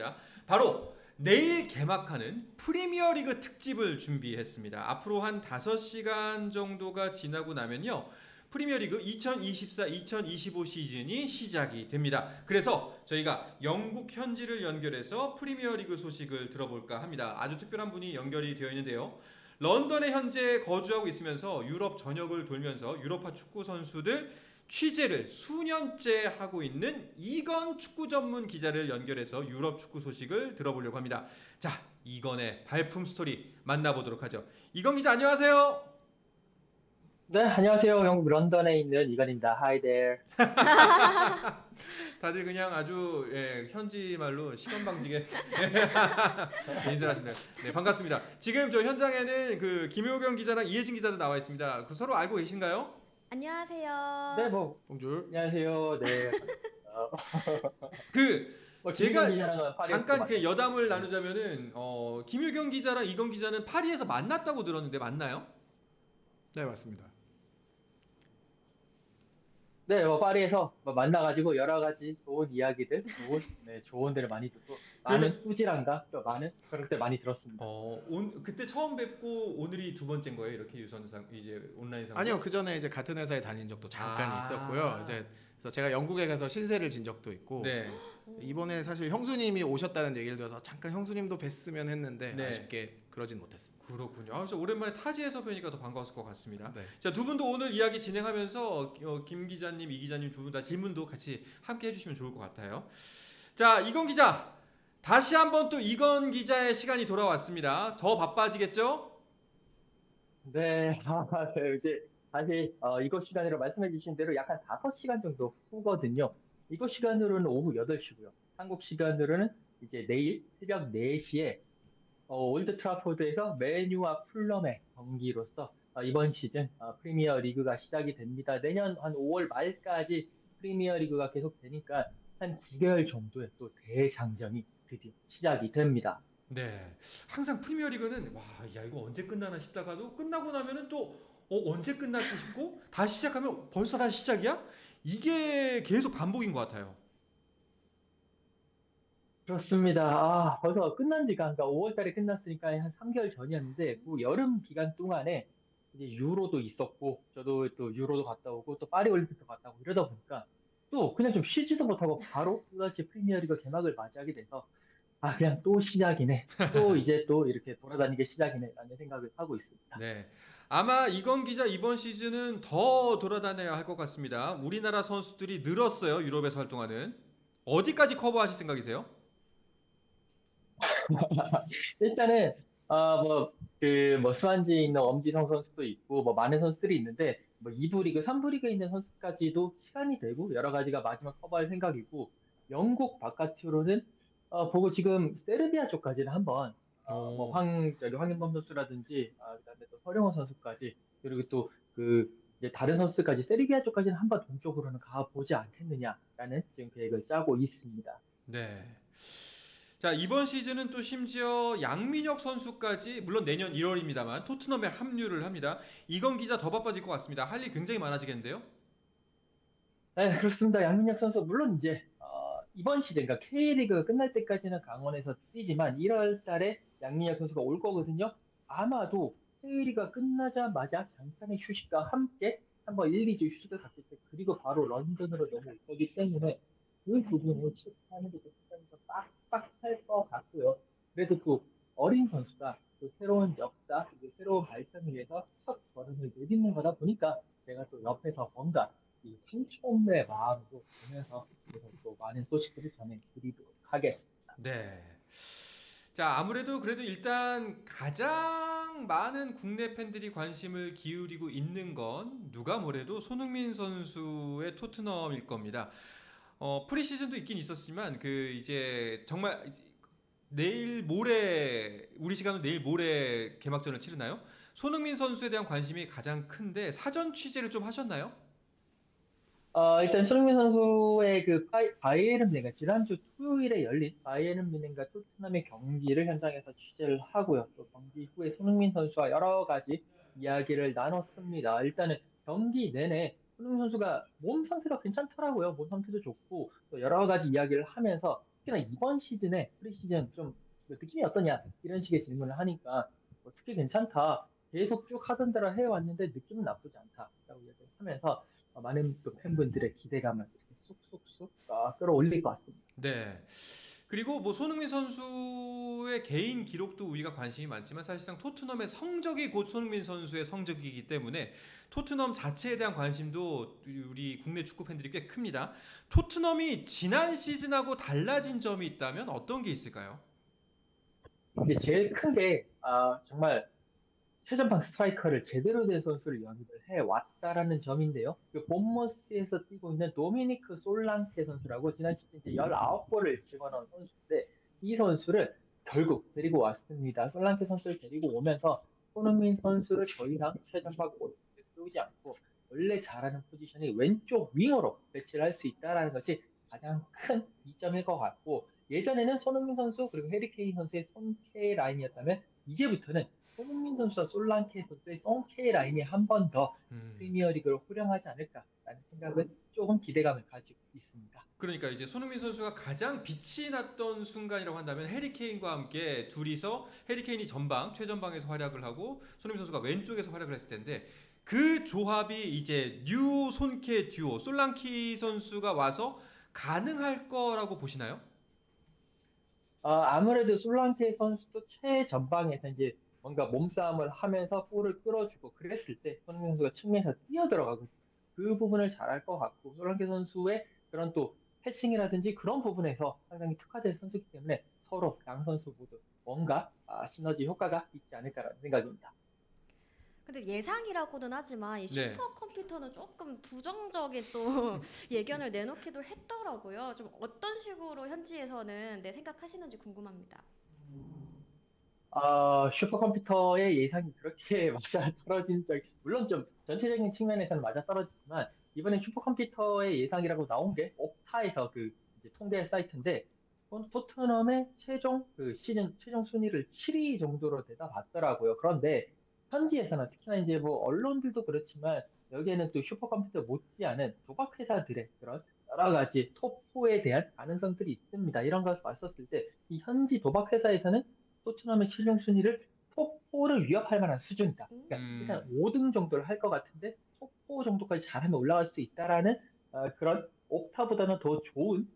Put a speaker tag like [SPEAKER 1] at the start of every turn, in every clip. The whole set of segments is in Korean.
[SPEAKER 1] 있습니다. 바로 내일 개막하는 프리미어리그 특집을 준비했습니다. 앞으로 한 5시간 정도가 지나고 나면요. 프리미어리그 2024-2025 시즌이 시작이 됩니다. 그래서 저희가 영국 현지를 연결해서 프리미어리그 소식을 들어볼까 합니다. 아주 특별한 분이 연결이 되어 있는데요. 런던에 현재 거주하고 있으면서 유럽 전역을 돌면서 유럽파 축구 선수들 취재를 수년째 하고 있는 이건 축구 전문 기자를 연결해서 유럽 축구 소식을 들어보려고 합니다. 자, 이건의 발품 스토리 만나보도록 하죠. 이건 기자 안녕하세요.
[SPEAKER 2] 네, 안녕하세요. 영국 런던에 있는 이건입니다. Hi there.
[SPEAKER 1] 다들 그냥 아주 현지 말로 시건방지게 인사를 하십니다. 네, 반갑습니다. 지금 저 현장에는 그 김효경 기자랑 이혜진 기자도 나와 있습니다. 그 서로 알고 계신가요?
[SPEAKER 2] 네,
[SPEAKER 3] 안녕하세요.
[SPEAKER 2] 뭐,
[SPEAKER 1] 봉줄.
[SPEAKER 2] 안녕하세요. 네, 반갑습니다.
[SPEAKER 1] 그
[SPEAKER 2] 김희경
[SPEAKER 1] 제가
[SPEAKER 2] 기자랑은 파리에서 또
[SPEAKER 1] 잠깐 그
[SPEAKER 2] 만났죠.
[SPEAKER 1] 여담을
[SPEAKER 2] 네.
[SPEAKER 1] 나누자면은 김효경 기자랑 이건 기자는 파리에서 만났다고 들었는데 맞나요?
[SPEAKER 4] 네, 맞습니다.
[SPEAKER 2] 네, 뭐, 파리에서 뭐 만나가지고 여러 가지 좋은 이야기들, 좋은, 네, 조언들을 많이 듣고,
[SPEAKER 1] 그러면
[SPEAKER 2] 많은 꾸지람과 또 많은 그런 것들 많이 들었습니다.
[SPEAKER 1] 그때 처음 뵙고 오늘이 두 번째인 거예요? 이렇게 유선상 이제 온라인상으로?
[SPEAKER 4] 아니요, 그 전에 이제 같은 회사에 다닌 적도 잠깐
[SPEAKER 1] 아.
[SPEAKER 4] 있었고요. 이제 그래서 제가 영국에 가서 신세를 진 적도 있고
[SPEAKER 1] 네.
[SPEAKER 4] 이번에 사실 형수님이 오셨다는 얘기를 들어서 잠깐 형수님도 뵀으면 했는데
[SPEAKER 1] 네.
[SPEAKER 4] 아쉽게 그러진 못했습니다.
[SPEAKER 1] 그렇군요. 그래서 오랜만에 타지에서 뵈니까 더 반가웠을 것 같습니다.
[SPEAKER 4] 네.
[SPEAKER 1] 자, 두 분도 오늘 이야기 진행하면서 김 기자님, 이 기자님 두 분 다 질문도 같이 함께 해주시면 좋을 것 같아요. 자, 이건 기자. 다시 한번 또 이건 기자의 시간이 돌아왔습니다. 더 바빠지겠죠?
[SPEAKER 2] 네, 네, 이제 사실 이곳 시간으로 말씀해 주신 대로 약 한 5시간 정도 후거든요. 이곳 시간으로는 오후 8시고요. 한국 시간으로는 이제 내일 새벽 4시에 올드 트라포드에서 맨유와 풀럼의 경기로서 이번 시즌 프리미어 리그가 시작이 됩니다. 내년 한 5월 말까지 프리미어 리그가 계속되니까 한 2개월 정도의 또 대장정이 드디어 시작이 됩니다.
[SPEAKER 1] 네. 항상 프리미어리그는 와, 야 이거 언제 끝나나 싶다가도 끝나고 나면은 또 언제 끝났지 싶고 다시 시작하면 벌써 다시 시작이야? 이게 계속 반복인 것 같아요.
[SPEAKER 2] 그렇습니다. 벌써 끝난 지가, 그러니까 5월 달에 끝났으니까 한 3개월 전이었는데, 그 여름 기간 동안에 이제 유로도 있었고, 저도 또 유로도 갔다 오고, 또 파리 올림픽도 갔다 오고 이러다 보니까, 또 그냥 좀 쉬지도 못하고 바로 또다시 프리미어리그 개막을 맞이하게 돼서, 그냥 또 시작이네. 또 이제 또 이렇게 돌아다니게 시작이네. 라는 생각을 하고 있습니다.
[SPEAKER 1] 네. 아마 이건 기자 이번 시즌은 더 돌아다녀야 할 것 같습니다. 우리나라 선수들이 늘었어요. 유럽에서 활동하는. 어디까지 커버하실 생각이세요?
[SPEAKER 2] 일단은 뭐 스완지에 있는 엄지성 선수도 있고 뭐 많은 선수들이 있는데 뭐 2부 리그, 3부 리그에 있는 선수까지도 시간이 되고 여러 가지가 마지막 커버할 생각이고 영국 바깥으로는 보고 지금 세르비아 쪽까지는 한번 뭐
[SPEAKER 1] 오.
[SPEAKER 2] 저기 황인범 선수라든지 그다음에 또 서령호 선수까지 그리고 또 그 이제 다른 선수들까지 세르비아 쪽까지는 한번 동쪽으로는 가보지 않겠느냐라는 지금 계획을 짜고 있습니다.
[SPEAKER 1] 네. 자, 이번 시즌은 또 심지어 양민혁 선수까지 물론 내년 1월입니다만 토트넘에 합류를 합니다. 이건 기자 더 바빠질 것 같습니다. 할 일 굉장히 많아지겠는데요?
[SPEAKER 2] 네, 그렇습니다. 양민혁 선수, 물론 이제, 이번 시즌, 그러니까 K리그 끝날 때까지는 강원에서 뛰지만 1월 달에 양민혁 선수가 올 거거든요. 아마도 K리그가 끝나자마자 잠깐의 휴식과 함께 한번 1, 2주 휴식을 갖게 돼. 그리고 바로 런던으로 넘어올 거기 때문에 그 부분을 체크하는 게 시간이 좀 빡빡할 것 같고요. 그래도 또 어린 선수가 또 새로운 역사, 그리고 새로운 발전을 위해서 첫 걸음을 내딛는 거다 보니까 제가 또 옆에서 뭔가 이 삼촌의 마음으로 보면서 그래서 또 많은 소식들을 전해드리도록 하겠습니다.
[SPEAKER 1] 네. 자, 아무래도 그래도 일단 가장 많은 국내 팬들이 관심을 기울이고 있는 건 누가 뭐래도 손흥민 선수의 토트넘일 겁니다. 프리시즌도 있긴 있었지만 그 이제 정말 내일 모레 우리 시간으로 내일 모레 개막전을 치르나요? 손흥민 선수에 대한 관심이 가장 큰데 사전 취재를 좀 하셨나요?
[SPEAKER 2] 일단 손흥민 선수의 그 바이에른 뮌헨, 지난주 토요일에 열린 바이에른 뮌헨과 토트넘의 경기를 현장에서 취재를 하고요. 또 경기 후에 손흥민 선수와 여러 가지 이야기를 나눴습니다. 일단은 경기 내내 손흥민 선수가 몸 상태가 괜찮더라고요. 몸 상태도 좋고 또 여러 가지 이야기를 하면서 특히나 이번 시즌에 프리시즌 좀 느낌이 어떠냐 이런 식의 질문을 하니까 특히 괜찮다. 계속 쭉 하던 대로 해왔는데 느낌은 나쁘지 않다라고 이야기를 하면서 많은 또 팬분들의 기대감을 이렇게 쑥쑥쑥 끌어올릴 것 같습니다.
[SPEAKER 1] 네. 그리고 뭐 손흥민 선수의 개인 기록도 우리가 관심이 많지만 사실상 토트넘의 성적이 곧 손흥민 선수의 성적이기 때문에 토트넘 자체에 대한 관심도 우리 국내 축구 팬들이 꽤 큽니다. 토트넘이 지난 시즌하고 달라진 점이 있다면 어떤 게 있을까요?
[SPEAKER 2] 이제 제일 큰 게 정말 최전방 스트라이커를 제대로 된 선수를 영입을 해왔다라는 점인데요. 그 본머스에서 뛰고 있는 도미니크 솔랑케 선수라고 지난 시즌 이제 19골을 집어넣은 선수인데 이 선수를 결국 데리고 왔습니다. 솔랑케 선수를 데리고 오면서 손흥민 선수를 더 이상 최전방으로 세우지 않고 원래 잘하는 포지션이 왼쪽 윙어로 배치를 할 수 있다는 것이 가장 큰 이점일 것 같고 예전에는 손흥민 선수 그리고 해리 케인 선수의 손케 라인이었다면 이제부터는 손흥민 선수와 솔랑케 선수의 송케 라인이 한 번 더
[SPEAKER 1] 음.
[SPEAKER 2] 프리미어리그를 호령하지 않을까라는 생각은 조금 기대감을 가지고 있습니다.
[SPEAKER 1] 그러니까 이제 손흥민 선수가 가장 빛이 났던 순간이라고 한다면 해리 케인과 함께 둘이서 해리 케인이 전방 최전방에서 활약을 하고 손흥민 선수가 왼쪽에서 활약을 했을 텐데 그 조합이 이제 뉴 손케 듀오 솔랑키 선수가 와서 가능할 거라고 보시나요?
[SPEAKER 2] 아무래도 솔랑케 선수도 최전방에서 이제 뭔가 몸싸움을 하면서 볼을 끌어주고 그랬을 때 손흥민 선수가 측면에서 뛰어들어가거든요. 그 부분을 잘할 것 같고 솔랑케 선수의 그런 또 패싱이라든지 그런 부분에서 상당히 특화된 선수이기 때문에 서로 양 선수 모두 뭔가 시너지 효과가 있지 않을까라는 생각입니다.
[SPEAKER 3] 근데 예상이라고는 하지만 이
[SPEAKER 1] 네.
[SPEAKER 3] 슈퍼컴퓨터는 조금 부정적인 또 예견을 내놓기도 했더라고요. 좀 어떤 식으로 현지에서는 생각하시는지 궁금합니다.
[SPEAKER 2] 슈퍼컴퓨터의 예상이 그렇게 맞아 떨어진 적, 물론 좀 전체적인 측면에서는 맞아 떨어지지만, 이번에 슈퍼컴퓨터의 예상이라고 나온 게 옵타에서 그 이제 통계 사이트인데, 토트넘의 최종 그 시즌 최종 순위를 7위 정도로 내다봤더라고요. 그런데 현지에서는 특히나 이제 뭐 언론들도 그렇지만 여기에는 또 슈퍼컴퓨터 못지않은 도박 회사들의 그런 여러 가지 톱4에 대한 가능성들이 있습니다. 이런 걸 봤었을 때 이 현지 도박 회사에서는 토트넘의 최종 순위를 톱4를 위협할 만한 수준이다. 그러니까 일단
[SPEAKER 1] 음.
[SPEAKER 2] 5등 정도를 할 것 같은데 톱4 정도까지 잘하면 올라갈 수 있다라는 그런 옵타보다는 더 좋은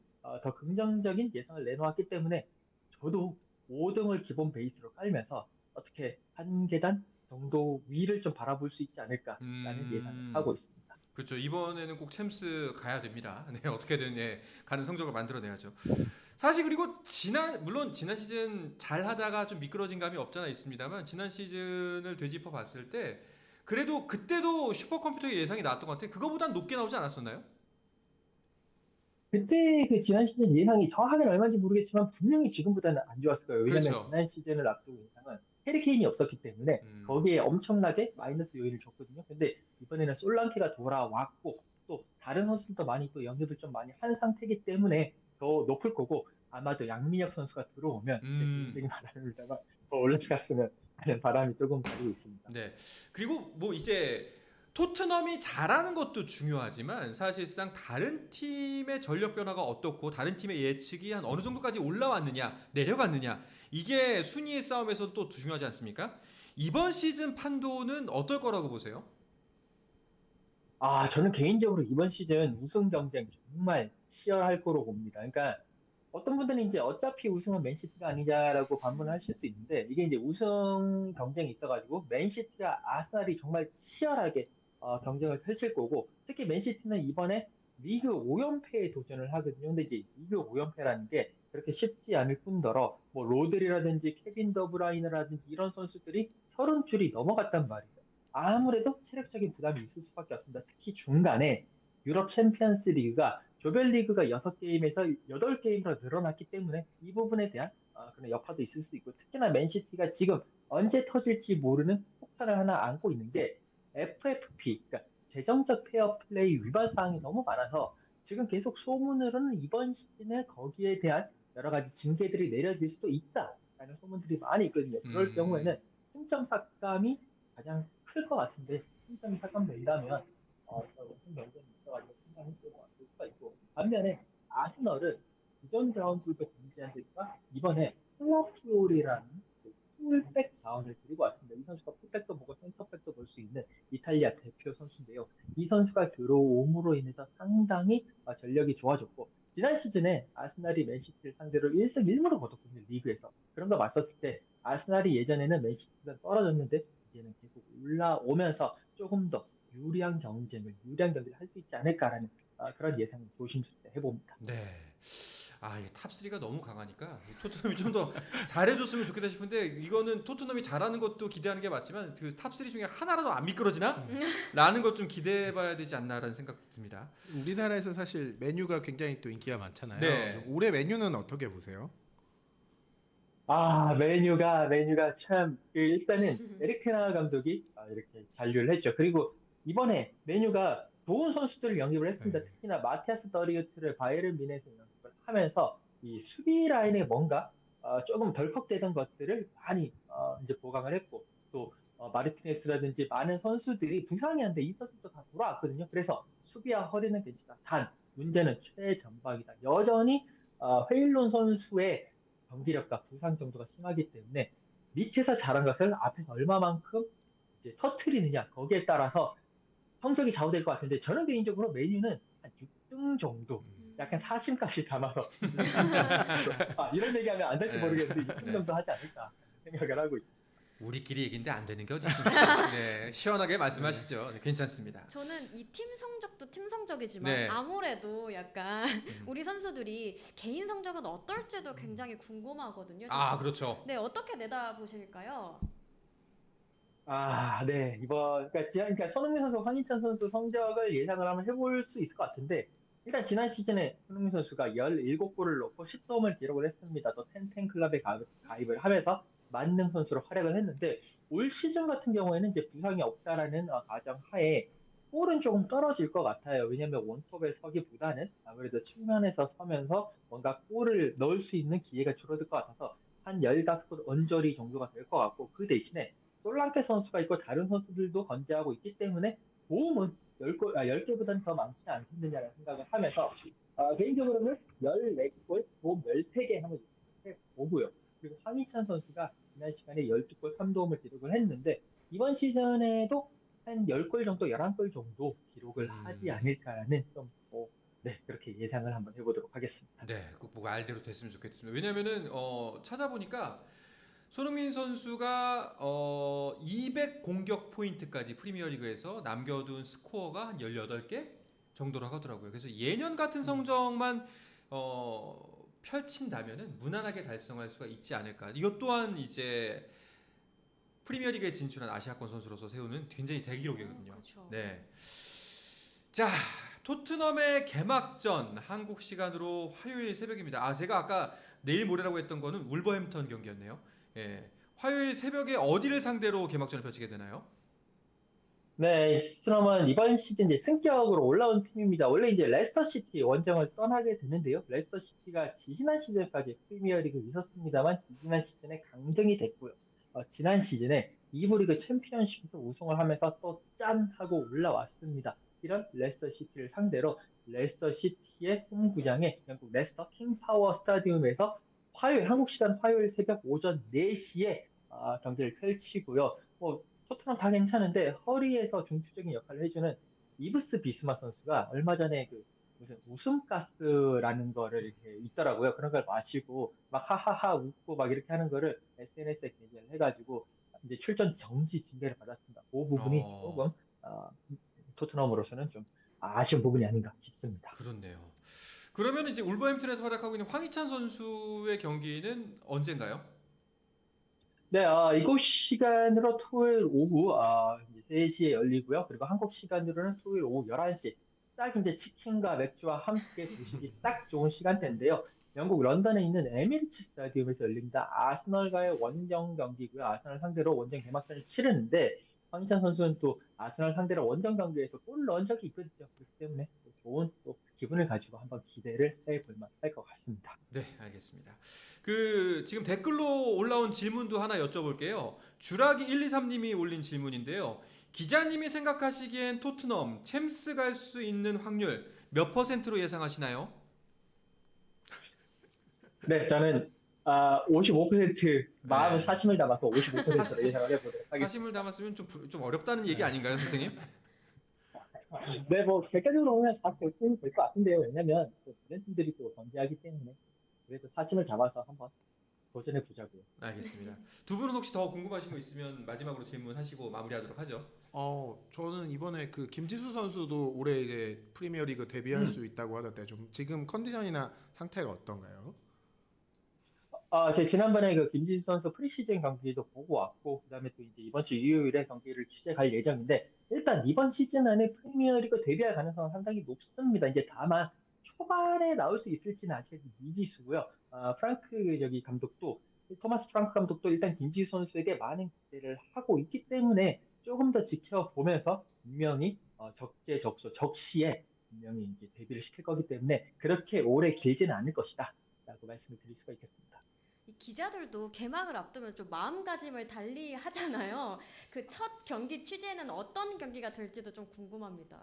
[SPEAKER 2] 더 긍정적인 예상을 내놓았기 때문에 저도 5등을 기본 베이스로 깔면서 어떻게 한 계단 정도 위를 좀 바라볼 수 있지 않을까라는 예상을 하고
[SPEAKER 1] 음.
[SPEAKER 2] 있습니다.
[SPEAKER 1] 그렇죠. 이번에는 꼭 챔스 가야 됩니다. 네, 어떻게든 예, 가는 성적을 만들어내야죠. 사실 그리고 물론 지난 시즌 잘 하다가 좀 미끄러진 감이 없잖아 있습니다만 지난 시즌을 되짚어 봤을 때 그래도 그때도 슈퍼컴퓨터의 예상이 나왔던 것 같아요. 그거보단 높게 나오지 않았었나요?
[SPEAKER 2] 그때 그 지난 시즌 예상이 정확하게는 얼마인지 모르겠지만 분명히 지금보다는 안 좋았을 거예요. 왜냐하면
[SPEAKER 1] 그렇죠.
[SPEAKER 2] 지난 시즌을 앞두고 예상은 해리 케인이 없었기 때문에
[SPEAKER 1] 음.
[SPEAKER 2] 거기에 엄청나게 마이너스 요인을 줬거든요. 근데 이번에는 솔랑케가 돌아왔고 또 다른 선수들도 많이 또 영입을 좀 많이 한 상태이기 때문에 더 높을 거고 아마도 양민혁 선수가 들어오면 제
[SPEAKER 1] 음.
[SPEAKER 2] 개인적인 바람입니다만 더 올라갔으면 하는 바람이 조금 가지고 있습니다.
[SPEAKER 1] 네. 그리고 뭐 이제 토트넘이 잘하는 것도 중요하지만 사실상 다른 팀의 전력 변화가 어떻고 다른 팀의 예측이 한 어느 정도까지 올라왔느냐 내려갔느냐 이게 순위의 싸움에서 또 중요하지 않습니까? 이번 시즌 판도는 어떨 거라고 보세요?
[SPEAKER 2] 저는 개인적으로 이번 시즌 우승 경쟁 정말 치열할 거로 봅니다. 그러니까 어떤 분들은 이제 어차피 우승은 맨시티가 아니냐라고 반문하실 수 있는데 이게 이제 우승 경쟁이 있어가지고 맨시티와 아스날이 정말 치열하게 경쟁을 펼칠 거고 특히 맨시티는 이번에 리그 5연패에 도전을 하거든요. 근데 이제 리그 5연패라는 게 그렇게 쉽지 않을 뿐더러 뭐 로드리라든지 케빈 더브라이너라든지 이런 선수들이 30줄이 넘어갔단 말이에요. 아무래도 체력적인 부담이 있을 수밖에 없습니다. 특히 중간에 유럽 챔피언스 리그가 조별리그가 6게임에서 8게임으로 늘어났기 때문에 이 부분에 대한 그런 여파도 있을 수 있고 특히나 맨시티가 지금 언제 터질지 모르는 폭탄을 하나 안고 있는 게 FFP, 그러니까 재정적 페어플레이 위반 사항이 너무 많아서 지금 계속 소문으로는 이번 시즌에 거기에 대한 여러 가지 징계들이 내려질 수도 있다라는 소문들이 많이 있거든요. 그럴
[SPEAKER 1] 음.
[SPEAKER 2] 경우에는 승점 삭감이 가장 클 것 같은데 승점이 삭감된다면 무슨 변경이 있어가지고 상당히 좀 될 수가 있고 반면에 아스널은 기존 자원들도 견제하니까 이번에 플라피오리라는 풀백 자원을 데리고 왔습니다. 이 선수가 풀백도 보고 센터백도 볼 수 있는 이탈리아 대표 선수인데요. 이 선수가 들어옴으로 인해서 상당히 전력이 좋아졌고 지난 시즌에 아스날이 맨시티를 상대로 1승 1무를 거뒀거든요. 리그에서. 그런 거 맞섰을 때 아스날이 예전에는 맨시티보다 떨어졌는데 이제는 계속 올라오면서 조금 더 유리한 경쟁을 할 수 있지 않을까라는 그런 예상을 조심스럽게 해봅니다.
[SPEAKER 1] 네. 아, 이게 탑3가 너무 강하니까 토트넘이 좀 더 잘해줬으면 좋겠다 싶은데 이거는 토트넘이 잘하는 것도 기대하는 게 맞지만 그 탑3 중에 하나라도 안 미끄러지나? 라는 것 좀 기대해봐야 되지 않나라는 생각 듭니다.
[SPEAKER 4] 우리나라에서 사실 메뉴가 굉장히 또 인기가 많잖아요.
[SPEAKER 1] 네.
[SPEAKER 4] 올해 메뉴는 어떻게 보세요?
[SPEAKER 2] 메뉴가 참, 일단은 에릭 테나 감독이 이렇게 잔류를 했죠. 그리고 이번에 메뉴가 좋은 선수들을 영입을 했습니다.
[SPEAKER 4] 네.
[SPEAKER 2] 특히나 마티아스 더리우트를 바이에른 뮌헨에서 영입을 하면서 이 수비 라인에 뭔가 조금 덜컥대던 것들을 많이 이제 보강을 했고 또 마르티네스라든지 많은 선수들이 부상이 한데 이 선수도 다 돌아왔거든요. 그래서 수비와 허리는 괜찮다. 단 문제는 최전방이다. 여전히 헤일론 선수의 경기력과 부상 정도가 심하기 때문에 밑에서 잘한 것을 앞에서 얼마만큼 이제 터트리느냐 거기에 따라서 성적이 좌우될 것 같은데 저는 개인적으로 메뉴는 한 6등 정도 약간 사심까지 담아서 이런 얘기하면 안 될지
[SPEAKER 1] 네.
[SPEAKER 2] 모르겠는데 6등
[SPEAKER 1] 네.
[SPEAKER 2] 정도 하지 않을까 생각을 하고 있습니다.
[SPEAKER 1] 우리끼리 얘기인데 안 되는 게 어디 있습니까? 네, 시원하게 말씀하시죠. 네, 괜찮습니다.
[SPEAKER 3] 저는 이 팀 성적도 팀 성적이지만
[SPEAKER 1] 네.
[SPEAKER 3] 아무래도 약간 우리 선수들이 개인 성적은 어떨지도 굉장히 궁금하거든요.
[SPEAKER 1] 아, 그렇죠.
[SPEAKER 3] 네, 어떻게 내다보실까요?
[SPEAKER 2] 네. 그러니까 손흥민 선수, 황희찬 선수 성적을 예상을 한번 해볼 수 있을 것 같은데, 일단 지난 시즌에 손흥민 선수가 17골을 넣고 10도움을 기록을 했습니다. 또 텐텐 클럽에 가입을 하면서 만능 선수로 활약을 했는데, 올 시즌 같은 경우에는 이제 부상이 없다라는 가정 하에 골은 조금 떨어질 것 같아요. 왜냐면 원톱에 서기보다는 아무래도 측면에서 서면서 뭔가 골을 넣을 수 있는 기회가 줄어들 것 같아서 한 15골 언저리 정도가 될 것 같고, 그 대신에 솔랑케 선수가 있고 다른 선수들도 건재하고 있기 때문에 도움은 10개보다는 더 많지 않겠느냐는 생각을 하면서 개인적으로는 14골, 도움 13개 한번 보고요. 그리고 황희찬 선수가 지난 시간에 12골 3도움을 기록을 했는데 이번 시즌에도 한 10골 정도, 11골 정도 기록을 하지 않을까라는 네, 그렇게 예상을 한번 해보도록 하겠습니다.
[SPEAKER 1] 네, 꼭 말대로 됐으면 좋겠습니다. 왜냐면은 찾아보니까 손흥민 선수가 200 공격 포인트까지 프리미어리그에서 남겨둔 스코어가 한 18개 정도라고 하더라고요. 그래서 예년 같은 성적만 펼친다면은 무난하게 달성할 수가 있지 않을까. 이것 또한 이제 프리미어리그에 진출한 아시아권 선수로서 세우는 굉장히 대기록이거든요.
[SPEAKER 3] 그렇죠.
[SPEAKER 1] 네. 자, 토트넘의 개막전 한국 시간으로 화요일 새벽입니다. 제가 아까 내일 모레라고 했던 거는 울버햄턴 경기였네요. 예. 화요일 새벽에 어디를 상대로 개막전을 펼치게 되나요?
[SPEAKER 2] 네, 토트넘은 이번 시즌 이제 승격으로 올라온 팀입니다. 원래 이제 레스터 시티 원정을 떠나게 됐는데요. 레스터 시티가 지지난 시즌까지 프리미어리그 있었습니다만 지지난 시즌에 강등이 됐고요. 지난 시즌에 2부 리그 챔피언십에서 우승을 하면서 또 짠 하고 올라왔습니다. 이런 레스터 시티를 상대로 레스터 시티의 홈구장에 영국 레스터 킹파워 스타디움에서 한국 시간 화요일 새벽 오전 4시에 경기를 펼치고요. 토트넘 다 괜찮은데 허리에서 중추적인 역할을 해주는 이브스 비스마 선수가 얼마 전에 그 무슨 웃음가스라는 거를 이렇게 있더라고요. 그런 걸 마시고 막 하하하 웃고 막 이렇게 하는 거를 SNS에 게재를 해가지고 이제 출전 정지 징계를 받았습니다. 그 부분이 조금 토트넘으로서는 좀 아쉬운 부분이 아닌가 싶습니다.
[SPEAKER 1] 그렇네요. 그러면 이제 울버햄튼에서 활약하고 있는 황희찬 선수의 경기는 언젠가요?
[SPEAKER 2] 네, 이곳 시간으로 토요일 오후 3시에 열리고요. 그리고 한국 시간으로는 토요일 오후 11시. 딱 이제 치킨과 맥주와 함께 드시기 딱 좋은 시간대인데요. 영국 런던에 있는 에미리츠 스타디움에서 열립니다. 아스널과의 원정 경기고요. 아스널 상대로 원정 개막전을 치르는데 황희찬 선수는 또 아스널 상대로 원정 경기에서 골을 넣은 적이 있거든요. 그렇기 때문에 또 좋은 또 기분을 가지고 한번 기대를 해볼 만할 것 같습니다.
[SPEAKER 1] 네, 알겠습니다. 지금 댓글로 올라온 질문도 하나 여쭤볼게요. 주라기 123님이 올린 질문인데요. 기자님이 생각하시기엔 토트넘 챔스 갈 수 있는 확률 몇 %로 예상하시나요?
[SPEAKER 2] 네, 저는 55% 마음
[SPEAKER 1] 네.
[SPEAKER 2] 사심을 담아서 55%로 예상을 해보도록 하겠습니다.
[SPEAKER 1] 사심을 담았으면 좀 어렵다는 얘기 아닌가요, 선생님?
[SPEAKER 2] 네, 뭐 객관적으로 보면 4% 될것 같은데요. 왜냐면 또 다른 팀들이 또 견제하기 때문에 그래도 사심을 잡아서 한번 도전해 보자고요.
[SPEAKER 1] 알겠습니다. 두 분은 혹시 더 궁금하신 거 있으면 마지막으로 질문하시고 마무리하도록 하죠.
[SPEAKER 4] 저는 이번에 그 김지수 선수도 올해 이제 프리미어리그 데뷔할 수 있다고 하던데 좀 지금 컨디션이나 상태가 어떤가요?
[SPEAKER 2] 제가 지난번에 그 김지수 선수 프리시즌 경기도 보고 왔고, 그다음에 또 이제 이번 주 일요일에 경기를 취재갈 예정인데, 일단 이번 시즌 안에 프리미어리그 데뷔할 가능성은 상당히 높습니다. 이제 다만 초반에 나올 수 있을지는 아직까지 미지수고요. 프랑크 저기 감독도 토마스 프랑크 감독도 일단 김지수 선수에게 많은 기대를 하고 있기 때문에 조금 더 지켜보면서 분명히 적재적소 적시에 분명히 이제 데뷔를 시킬 거기 때문에 그렇게 오래 길지는 않을 것이다라고 말씀을 드릴 수가 있겠습니다.
[SPEAKER 3] 이 기자들도 개막을 앞두면 좀 마음가짐을 달리 하잖아요. 그 첫 경기 취재는 어떤 경기가 될지도 좀 궁금합니다.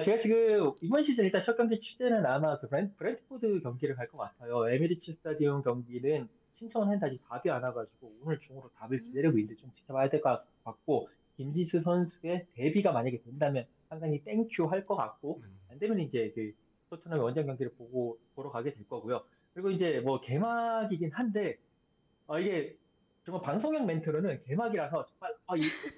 [SPEAKER 2] 제가 지금 이번 시즌 일단 첫 경기 취재는 아마 그 브랜트포드 경기를 갈 것 같아요. 에미리츠 스타디움 경기는 신청을 했는데 아직 답이 안 와가지고 오늘 중으로 답을 기다리고 있는데 좀 지켜봐야 될 것 같고, 김지수 선수의 데뷔가 만약에 된다면 상당히 땡큐 할 것 같고, 안 되면 이제 그 토트넘의 원정 경기를 보러 가게 될 거고요. 그리고 이제 뭐 개막이긴 한데 이게 정말 방송용 멘트로는 개막이라서 정말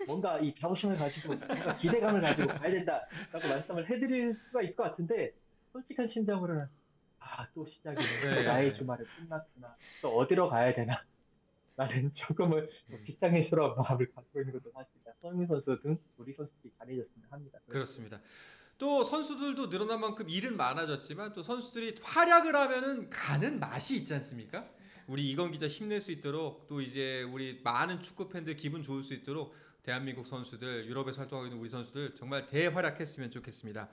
[SPEAKER 2] 뭔가 이 자부심을 가지고 뭔가 기대감을 가지고 가야 된다라고 말씀을 해드릴 수가 있을 것 같은데, 솔직한 심정으로는 또 시작이네.
[SPEAKER 1] 네.
[SPEAKER 2] 나의 주말은 끝났구나. 또 어디로 가야 되나. 나는 조금은 좀 직장인스러운 마음을 가지고 있는 것도 사실입니다. 손흥민 선수 등 우리 선수들이 잘해줬으면 합니다.
[SPEAKER 1] 그렇습니다. 또 선수들도 늘어난 만큼 일은 많아졌지만 또 선수들이 활약을 하면은 가는 맛이 있지 않습니까? 우리 이건 기자 힘낼 수 있도록 또 이제 우리 많은 축구 팬들 기분 좋을 수 있도록 대한민국 선수들, 유럽에서 활동하고 있는 우리 선수들 정말 대활약했으면 좋겠습니다.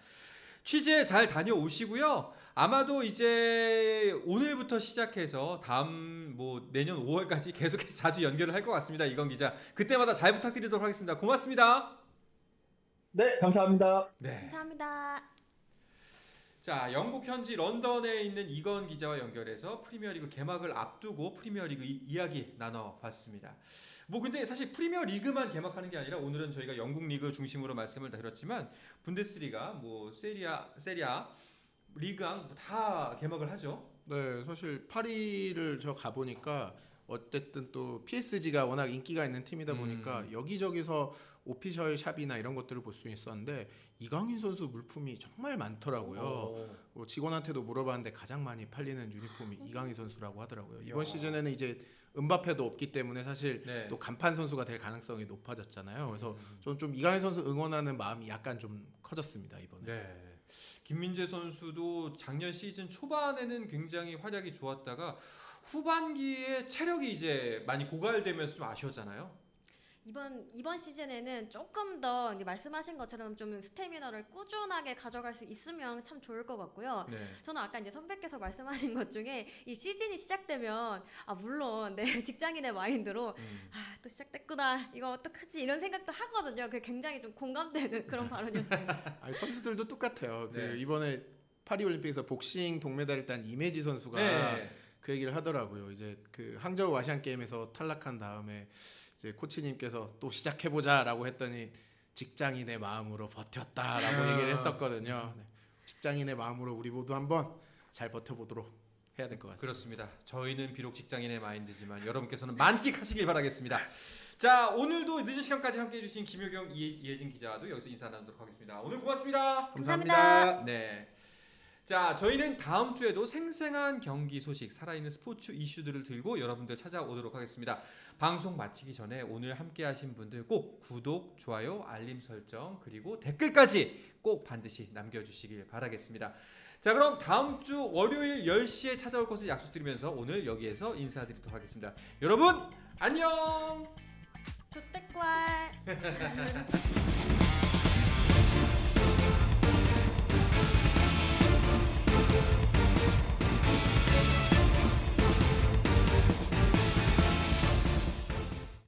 [SPEAKER 1] 취재 잘 다녀오시고요. 아마도 이제 오늘부터 시작해서 다음 뭐 내년 5월까지 계속해서 자주 연결을 할 것 같습니다. 이건 기자. 그때마다 잘 부탁드리도록 하겠습니다. 고맙습니다.
[SPEAKER 2] 네, 감사합니다.
[SPEAKER 1] 네.
[SPEAKER 3] 감사합니다.
[SPEAKER 1] 자, 영국 현지 런던에 있는 이건 기자와 연결해서 프리미어리그 개막을 앞두고 프리미어리그 이야기 나눠봤습니다. 뭐 근데 사실 프리미어리그만 개막하는 게 아니라 오늘은 저희가 영국 리그 중심으로 말씀을 드렸지만 분데스리가, 뭐 세리아, 리그왕 다 개막을 하죠.
[SPEAKER 4] 네, 사실 파리를 저 가보니까 어쨌든 또 PSG가 워낙 인기가 있는 팀이다 보니까 여기저기서 오피셜 샵이나 이런 것들을 볼 수 있었는데 이강인 선수 물품이 정말 많더라고요. 뭐 직원한테도 물어봤는데 가장 많이 팔리는 유니폼이 이강인 선수라고 하더라고요. 이번 시즌에는 이제 은바페도 없기 때문에 사실
[SPEAKER 1] 네.
[SPEAKER 4] 또 간판 선수가 될 가능성이 높아졌잖아요. 그래서 저는 좀 이강인 선수 응원하는 마음이 약간 좀 커졌습니다, 이번에.
[SPEAKER 1] 네. 김민재 선수도 작년 시즌 초반에는 굉장히 활약이 좋았다가 후반기에 체력이 이제 많이 고갈되면서 좀 아쉬웠잖아요.
[SPEAKER 3] 이번 시즌에는 조금 더 이제 말씀하신 것처럼 좀 스태미너를 꾸준하게 가져갈 수 있으면 참 좋을 것 같고요.
[SPEAKER 1] 네.
[SPEAKER 3] 저는 아까 이제 선배께서 말씀하신 것 중에 이 시즌이 시작되면 물론 내 직장인의 마인드로 또 시작됐구나, 이거 어떡하지, 이런 생각도 하거든요. 그게 굉장히 좀 공감되는 그런 발언이었어요.
[SPEAKER 4] 아니, 선수들도 똑같아요.
[SPEAKER 1] 네.
[SPEAKER 4] 그 이번에 파리올림픽에서 복싱 동메달을 딴 이매지 선수가
[SPEAKER 1] 네.
[SPEAKER 4] 그 얘기를 하더라고요. 이제 그 항저우 아시안 게임에서 탈락한 다음에 이제 코치님께서 또 시작해보자라고 했더니 직장인의 마음으로 버텼다라고 얘기를 했었거든요. 네. 직장인의 마음으로 우리 모두 한번 잘 버텨보도록 해야 될 것 같습니다.
[SPEAKER 1] 그렇습니다. 저희는 비록 직장인의 마인드지만 여러분께서는 만끽하시길 바라겠습니다. 자, 오늘도 늦은 시간까지 함께해 주신 김효경, 이혜진 기자도 여기서 인사 나누도록 하겠습니다. 오늘 고맙습니다.
[SPEAKER 3] 감사합니다.
[SPEAKER 1] 네. 자, 저희는 다음 주에도 생생한 경기 소식, 살아있는 스포츠 이슈들을 들고 여러분들 찾아오도록 하겠습니다. 방송 마치기 전에 오늘 함께하신 분들 꼭 구독, 좋아요, 알림 설정, 그리고 댓글까지 꼭 반드시 남겨주시길 바라겠습니다. 자, 그럼 다음 주 월요일 10시에 찾아올 것을 약속드리면서 오늘 여기에서 인사드리도록 하겠습니다. 여러분 안녕.
[SPEAKER 3] 조태꿀.